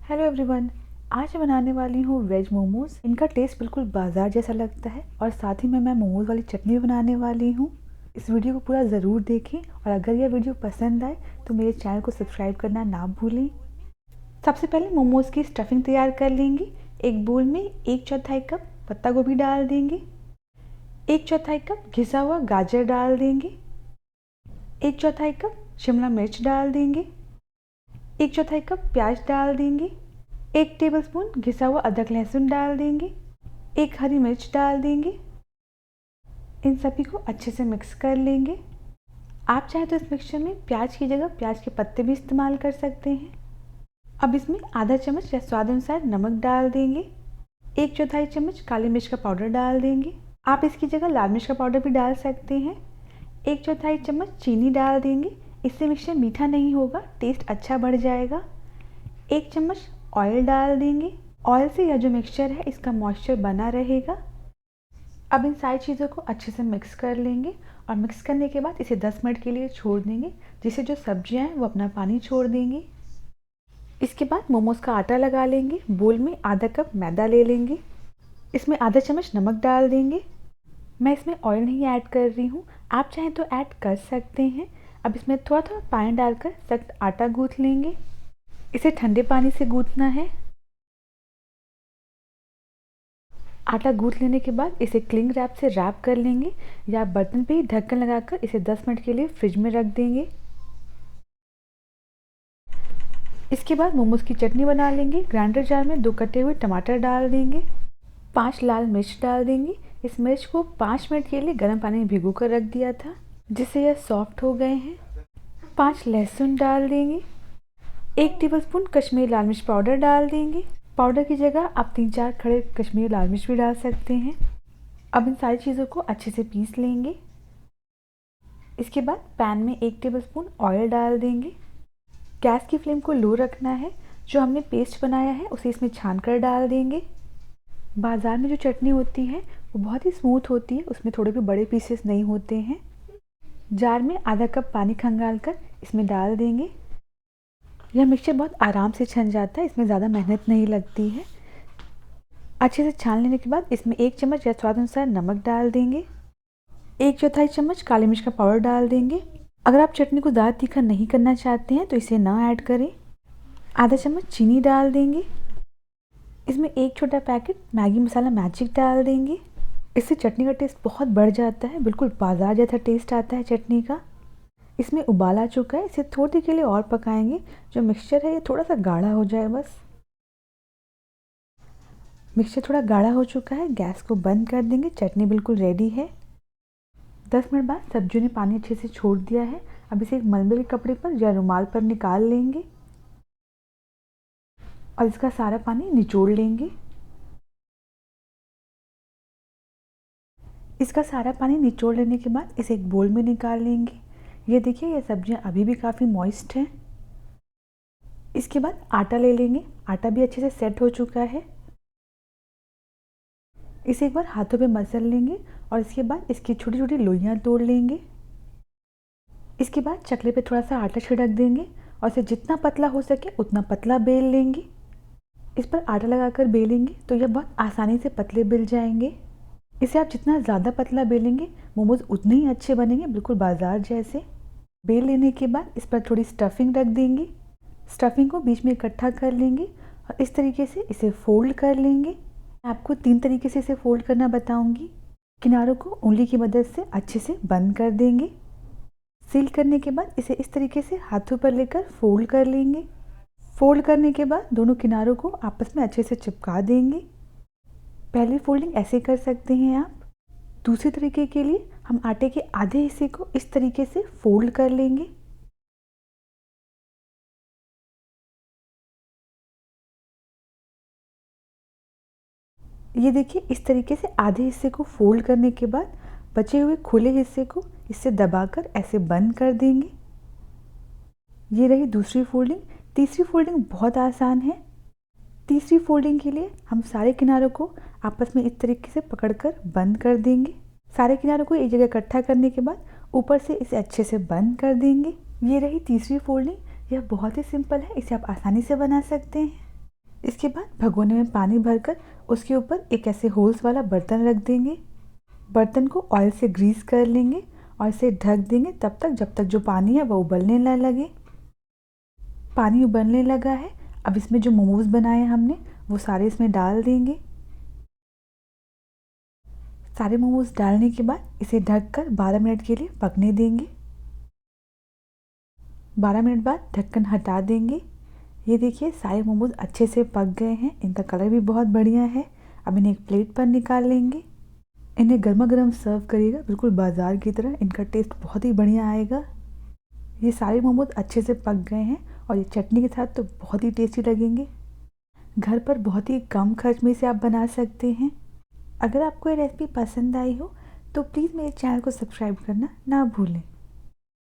Hello everyone. आज मैं बनाने वाली हूँ वेज मोमोज। इनका टेस्ट बिल्कुल बाजार जैसा लगता है और साथ ही में मैं मोमोज वाली चटनी बनाने वाली हूँ। इस वीडियो को पूरा ज़रूर देखें और अगर यह वीडियो पसंद आए तो मेरे चैनल को सब्सक्राइब करना ना भूलें। सबसे पहले मोमोज की स्टफिंग तैयार कर लेंगे। एक बोल में 1/4 कप पत्ता गोभी डाल देंगे, 1/4 कप घिसा हुआ गाजर डाल देंगे, 1/4 कप शिमला मिर्च डाल देंगे, 1/4 कप प्याज डाल देंगे, 1 टेबलस्पून घिसा हुआ अदरक लहसुन डाल देंगे, 1 हरी मिर्च डाल देंगे। इन सभी को अच्छे से मिक्स कर लेंगे। आप चाहे तो इस मिक्सचर में प्याज की जगह प्याज के पत्ते भी इस्तेमाल कर सकते हैं। अब इसमें आधा चम्मच या स्वाद अनुसार नमक डाल देंगे, 1/4 चम्मच काली मिर्च का पाउडर डाल देंगे। आप इसकी जगह लाल मिर्च का पाउडर भी डाल सकते हैं। 1/4 चम्मच चीनी डाल देंगे, इससे मिक्सचर मीठा नहीं होगा, टेस्ट अच्छा बढ़ जाएगा। 1 चम्मच ऑयल डाल देंगे। ऑयल से यह जो मिक्सचर है इसका मॉइस्चर बना रहेगा। अब इन सारी चीज़ों को अच्छे से मिक्स कर लेंगे और मिक्स करने के बाद इसे 10 मिनट के लिए छोड़ देंगे, जिससे जो सब्जियां हैं वो अपना पानी छोड़ देंगी। इसके बाद मोमोज का आटा लगा लेंगे। बोल में आधा कप मैदा ले लेंगे, इसमें आधा चम्मच नमक डाल देंगे। मैं इसमें ऑयल नहीं ऐड कर रही हूँ, आप चाहें तो ऐड कर सकते हैं। अब इसमें थोड़ा थोड़ा पानी डालकर सख्त आटा गूँथ लेंगे। इसे ठंडे पानी से गूँथना है। आटा गूँथ लेने के बाद इसे क्लिंग रैप से रैप कर लेंगे या बर्तन पे ही ढक्कन लगाकर इसे 10 मिनट के लिए फ्रिज में रख देंगे। इसके बाद मोमोज की चटनी बना लेंगे। ग्राइंडर जार में 2 कटे हुए टमाटर डाल देंगे, 5 लाल मिर्च डाल देंगे। इस मिर्च को 5 मिनट के लिए गर्म पानी में भिगो कर रख दिया था, जिससे यह सॉफ्ट हो गए हैं। 5 लहसुन डाल देंगे, 1 टेबलस्पून कश्मीरी लाल मिर्च पाउडर डाल देंगे। पाउडर की जगह आप 3-4 खड़े कश्मीरी लाल मिर्च भी डाल सकते हैं। अब इन सारी चीज़ों को अच्छे से पीस लेंगे। इसके बाद पैन में 1 टेबलस्पून ऑयल डाल देंगे। गैस की फ्लेम को लो रखना है। जो हमने पेस्ट बनाया है उसे इसमें छान कर डाल देंगे। बाज़ार में जो चटनी होती है वो बहुत ही स्मूथ होती है, उसमें थोड़े भी बड़े पीसेस नहीं होते हैं। जार में आधा कप पानी खंगाल कर इसमें डाल देंगे। यह मिक्सचर बहुत आराम से छन जाता है, इसमें ज़्यादा मेहनत नहीं लगती है। अच्छे से छान लेने के बाद इसमें 1 चम्मच या स्वाद अनुसार नमक डाल देंगे, 1/4 चम्मच काली मिर्च का पाउडर डाल देंगे। अगर आप चटनी को ज़्यादा तीखा नहीं करना चाहते हैं तो इसे ना ऐड करें। आधा चम्मच चीनी डाल देंगे। इसमें 1 छोटा पैकेट मैगी मसाला मैजिक डाल देंगे। इससे चटनी का टेस्ट बहुत बढ़ जाता है, बिल्कुल बाजार जैसा टेस्ट आता है चटनी का। इसमें उबाल आ चुका है, इसे थोड़ी देर के लिए और पकाएंगे। जो मिक्सचर है ये थोड़ा सा गाढ़ा हो जाए बस। मिक्सचर थोड़ा गाढ़ा हो चुका है, गैस को बंद कर देंगे। चटनी बिल्कुल रेडी है। 10 मिनट बाद सब्जियों ने पानी अच्छे से छोड़ दिया है। अब इसे एक मलबे के कपड़े पर या रुमाल पर निकाल लेंगे और इसका सारा पानी निचोड़ लेंगे। इसका सारा पानी निचोड़ लेने के बाद इसे एक बोल में निकाल लेंगे। ये देखिए, ये सब्जियां अभी भी काफ़ी मॉइस्ट हैं। इसके बाद आटा ले लेंगे। आटा भी अच्छे से सेट हो चुका है। इसे एक बार हाथों पे मसल लेंगे और इसके बाद इसकी छोटी छोटी लोइयाँ तोड़ लेंगे। इसके बाद चकले पे थोड़ा सा आटा छिड़क देंगे और इसे जितना पतला हो सके उतना पतला बेल लेंगे। इस पर आटा लगाकर बेलेंगे तो यह बहुत आसानी से पतले बेल जाएंगे। इसे आप जितना ज़्यादा पतला बेलेंगे मोमोज उतने ही अच्छे बनेंगे, बिल्कुल बाजार जैसे। बेल लेने के बाद इस पर थोड़ी स्टफिंग रख देंगे। स्टफिंग को बीच में इकट्ठा कर लेंगे और इस तरीके से इसे फोल्ड कर लेंगे। मैं आपको 3 तरीके से इसे फोल्ड करना बताऊंगी। किनारों को उंगली की मदद से अच्छे से बंद कर देंगे। सील करने के बाद इसे इस तरीके से हाथों पर लेकर फोल्ड कर लेंगे। फोल्ड करने के बाद दोनों किनारों को आपस में अच्छे से चिपका देंगे। पहली फोल्डिंग ऐसे कर सकते हैं आप। दूसरे तरीके के लिए हम आटे के आधे हिस्से को इस तरीके से फोल्ड कर लेंगे। ये देखिए, इस तरीके से आधे हिस्से को फोल्ड करने के बाद बचे हुए खुले हिस्से को इससे दबाकर ऐसे बंद कर देंगे। ये रही दूसरी फोल्डिंग। तीसरी फोल्डिंग बहुत आसान है। तीसरी फोल्डिंग के लिए हम सारे किनारों को आपस में इस तरीके से पकड़कर बंद कर देंगे। सारे किनारों को एक जगह इकट्ठा करने के बाद ऊपर से इसे अच्छे से बंद कर देंगे। ये रही तीसरी फोल्डिंग। यह बहुत ही सिंपल है, इसे आप आसानी से बना सकते हैं। इसके बाद भगोने में पानी भरकर उसके ऊपर एक ऐसे होल्स वाला बर्तन रख देंगे। बर्तन को ऑयल से ग्रीस कर लेंगे और इसे ढक देंगे तब तक जब तक जो पानी है वो उबलने ना लगे। पानी उबलने लगा है। अब इसमें जो मोमोज बनाए हमने वो सारे इसमें डाल देंगे। सारे मोमोज डालने के बाद इसे ढककर 12 मिनट के लिए पकने देंगे। 12 मिनट बाद ढक्कन हटा देंगे। ये देखिए सारे मोमोज अच्छे से पक गए हैं, इनका कलर भी बहुत बढ़िया है। अब इन्हें एक प्लेट पर निकाल लेंगे। इन्हें गर्मा गर्म सर्व करिएगा, बिल्कुल बाज़ार की तरह, इनका टेस्ट बहुत ही बढ़िया आएगा। ये सारे मोमोज अच्छे से पक गए हैं और ये चटनी के साथ तो बहुत ही टेस्टी लगेंगे। घर पर बहुत ही कम खर्च में इसे आप बना सकते हैं। अगर आपको ये रेसिपी पसंद आई हो तो प्लीज़ मेरे चैनल को सब्सक्राइब करना ना भूलें।